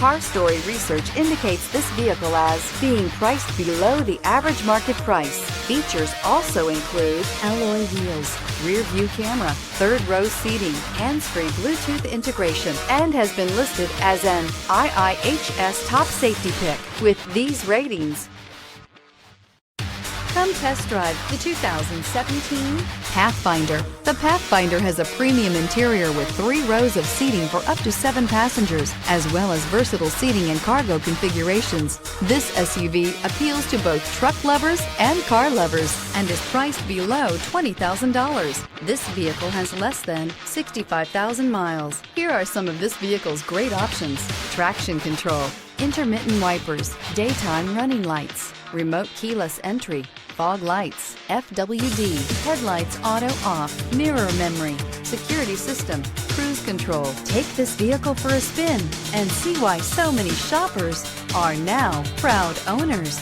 Car Story research indicates this vehicle as being priced below the average market price. Features also include alloy wheels, rear view camera, third row seating, hands-free Bluetooth integration, and has been listed as an IIHS top safety pick with these ratings. Come test drive the 2017 Pathfinder. The Pathfinder has a premium interior with 3 rows of seating for up to 7 passengers, as well as versatile seating and cargo configurations. This SUV appeals to both truck lovers and car lovers and is priced below $20,000. This vehicle has less than 65,000 miles. Here are some of this vehicle's great options: traction control, intermittent wipers, daytime running lights, remote keyless entry, fog lights, FWD, headlights auto off, mirror memory, security system, cruise control. Take this vehicle for a spin and see why so many shoppers are now proud owners.